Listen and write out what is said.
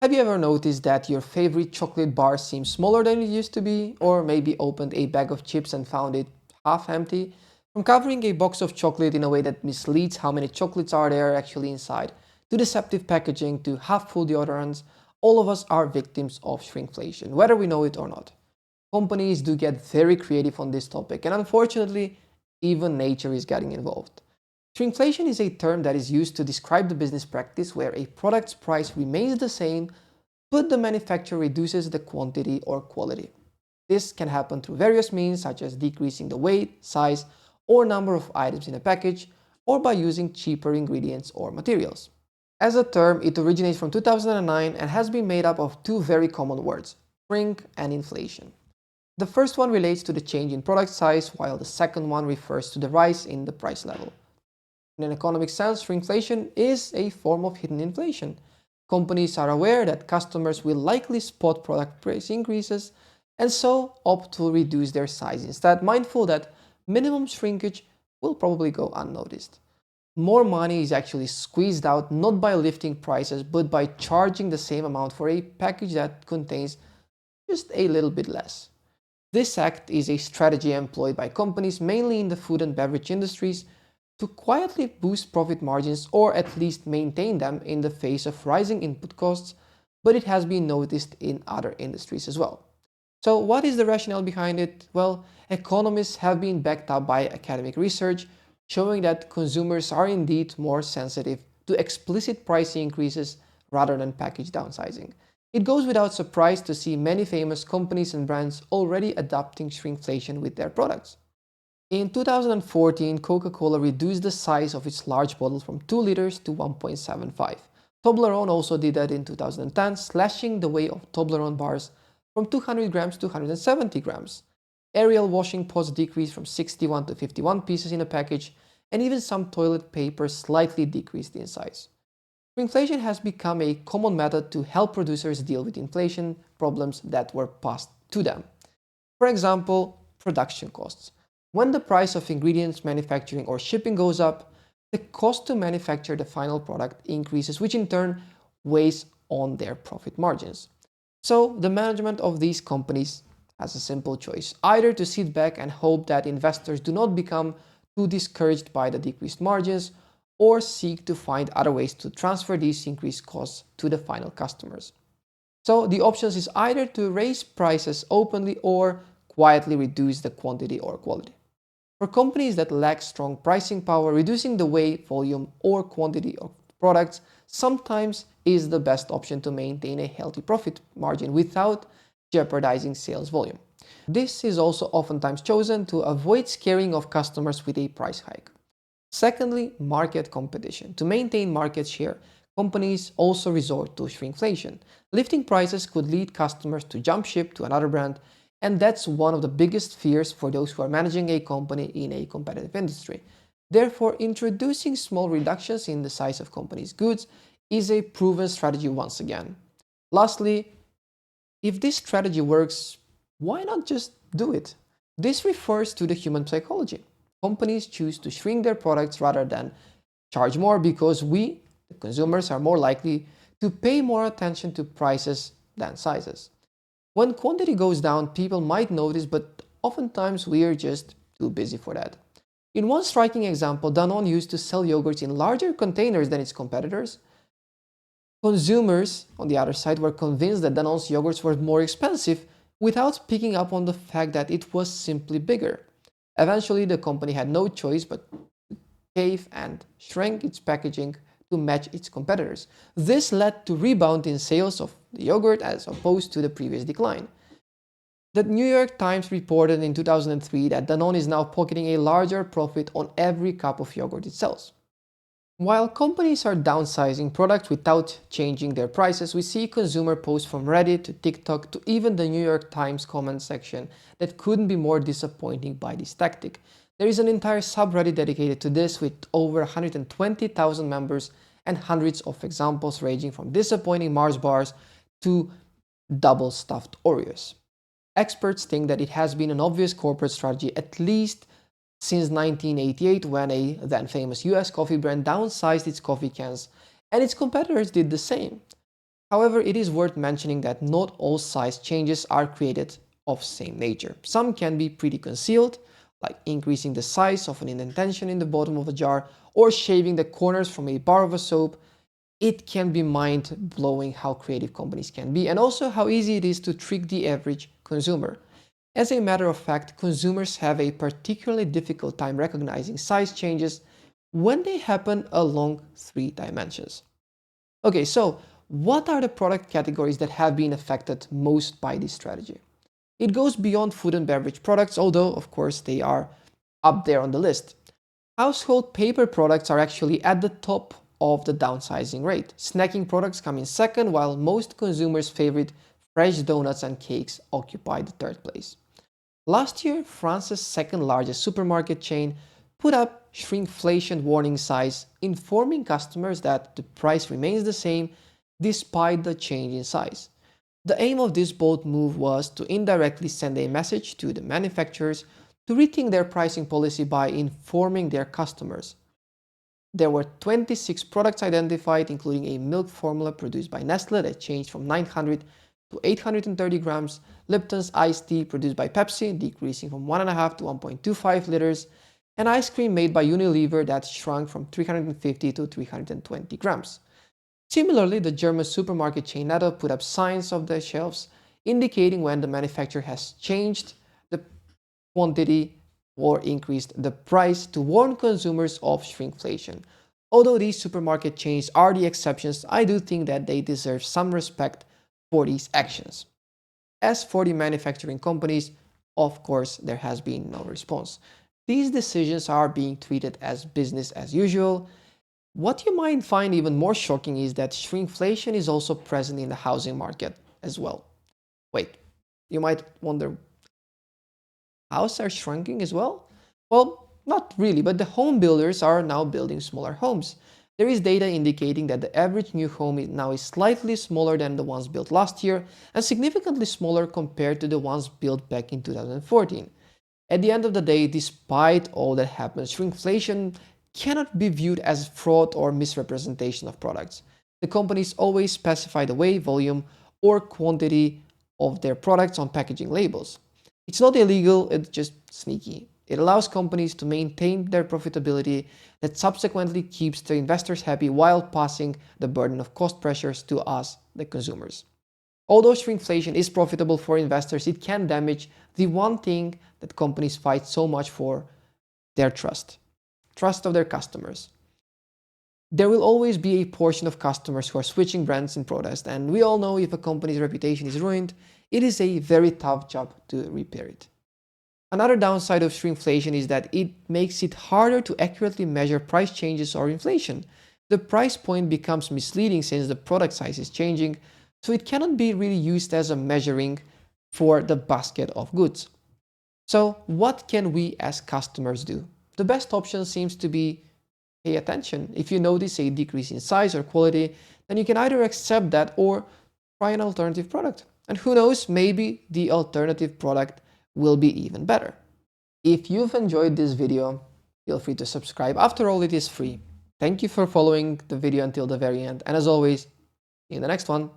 Have you ever noticed that your favorite chocolate bar seems smaller than it used to be? Or maybe opened a bag of chips and found it half empty? From covering a box of chocolate in a way that misleads how many chocolates are there actually inside, to deceptive packaging, to half-full deodorants, all of us are victims of shrinkflation, whether we know it or not. Companies do get very creative on this topic, and unfortunately, even nature is getting involved. Shrinkflation is a term that is used to describe the business practice where a product's price remains the same, but the manufacturer reduces the quantity or quality. This can happen through various means, such as decreasing the weight, size, or number of items in a package, or by using cheaper ingredients or materials. As a term, it originates from 2009 and has been made up of two very common words: shrink and inflation. The first one relates to the change in product size, while the second one refers to the rise in the price level. In an economic sense, shrinkflation is a form of hidden inflation. Companies are aware that customers will likely spot product price increases and so opt to reduce their size instead, mindful that minimum shrinkage will probably go unnoticed. More money is actually squeezed out not by lifting prices but by charging the same amount for a package that contains just a little bit less. This act is a strategy employed by companies mainly in the food and beverage industries to quietly boost profit margins or at least maintain them in the face of rising input costs, but it has been noticed in other industries as well. So what is the rationale behind it? Well, economists have been backed up by academic research showing that consumers are indeed more sensitive to explicit price increases rather than package downsizing. It goes without surprise to see many famous companies and brands already adopting shrinkflation with their products. In 2014, Coca-Cola reduced the size of its large bottle from 2 liters to 1.75. Toblerone also did that in 2010, slashing the weight of Toblerone bars from 200 grams to 170 grams. Ariel washing pods decreased from 61 to 51 pieces in a package, and even some toilet paper slightly decreased in size. Inflation has become a common method to help producers deal with inflation problems that were passed to them. For example, production costs. When the price of ingredients, manufacturing, or shipping goes up, the cost to manufacture the final product increases, which in turn weighs on their profit margins. So, the management of these companies has a simple choice: either to sit back and hope that investors do not become too discouraged by the decreased margins, or seek to find other ways to transfer these increased costs to the final customers. So the options is either to raise prices openly or quietly reduce the quantity or quality. For companies that lack strong pricing power, reducing the weight, volume, or quantity of products sometimes is the best option to maintain a healthy profit margin without jeopardizing sales volume. This is also oftentimes chosen to avoid scaring off customers with a price hike. Secondly, market competition. To maintain market share, companies also resort to shrinkflation. Lifting prices could lead customers to jump ship to another brand, and that's one of the biggest fears for those who are managing a company in a competitive industry. Therefore, introducing small reductions in the size of companies' goods is a proven strategy once again. Lastly, if this strategy works, why not just do it? This refers to the human psychology. Companies choose to shrink their products rather than charge more because we, the consumers, are more likely to pay more attention to prices than sizes. When quantity goes down, people might notice, but oftentimes we are just too busy for that. In one striking example, Danone used to sell yogurts in larger containers than its competitors. Consumers, on the other side, were convinced that Danone's yogurts were more expensive without picking up on the fact that it was simply bigger. Eventually, the company had no choice but to cave and shrink its packaging to match its competitors. This led to rebound in sales of the yogurt as opposed to the previous decline. The New York Times reported in 2003 that Danone is now pocketing a larger profit on every cup of yogurt it sells. While companies are downsizing products without changing their prices, we see consumer posts from Reddit to TikTok to even the New York Times comment section that couldn't be more disappointing by this tactic. There is an entire subreddit dedicated to this with over 120,000 members and hundreds of examples ranging from disappointing Mars bars to double stuffed Oreos. Experts think that it has been an obvious corporate strategy at least since 1988, when a then famous US coffee brand downsized its coffee cans, and its competitors did the same. However, it is worth mentioning that not all size changes are created of same nature. Some can be pretty concealed, like increasing the size of an indentation in the bottom of a jar or shaving the corners from a bar of a soap. It can be mind-blowing how creative companies can be and also how easy it is to trick the average consumer. As a matter of fact, consumers have a particularly difficult time recognizing size changes when they happen along three dimensions. Okay, so what are the product categories that have been affected most by this strategy? It goes beyond food and beverage products, although, of course, they are up there on the list. Household paper products are actually at the top of the downsizing rate. Snacking products come in second, while most consumers' favorite fresh donuts and cakes occupy the third place. Last year, France's second largest supermarket chain put up shrinkflation warning signs, informing customers that the price remains the same despite the change in size. The aim of this bold move was to indirectly send a message to the manufacturers to rethink their pricing policy by informing their customers. There were 26 products identified, including a milk formula produced by Nestle that changed from 900 to 830 grams, Lipton's iced tea produced by Pepsi, decreasing from 1.5 to 1.25 liters, and ice cream made by Unilever that shrunk from 350 to 320 grams. Similarly, the German supermarket chain Netto put up signs on the shelves indicating when the manufacturer has changed the quantity or increased the price to warn consumers of shrinkflation. Although these supermarket chains are the exceptions, I do think that they deserve some respect for these actions. As for the manufacturing companies, of course, there has been no response. These decisions are being treated as business as usual. What you might find even more shocking is that shrinkflation is also present in the housing market as well. Wait, you might wonder, houses are shrinking as well? Well, not really, but the home builders are now building smaller homes. There is data indicating that the average new home is now slightly smaller than the ones built last year and significantly smaller compared to the ones built back in 2014. At the end of the day, despite all that happens, shrinkflation cannot be viewed as fraud or misrepresentation of products. The companies always specify the weight, volume, or quantity of their products on packaging labels. It's not illegal, it's just sneaky. It allows companies to maintain their profitability that subsequently keeps the investors happy while passing the burden of cost pressures to us, the consumers. Although shrinkflation is profitable for investors, it can damage the one thing that companies fight so much for, their trust of their customers. There will always be a portion of customers who are switching brands in protest, and we all know if a company's reputation is ruined, it is a very tough job to repair it. Another downside of shrinkflation is that it makes it harder to accurately measure price changes or inflation. The price point becomes misleading since the product size is changing, so it cannot be really used as a measuring for the basket of goods. So what can we as customers do? The best option seems to be pay attention. If you notice a decrease in size or quality, then you can either accept that or try an alternative product. And who knows, maybe the alternative product will be even better. If you've enjoyed this video, feel free to subscribe. After all, it is free. Thank you for following the video until the very end. And as always, see you in the next one.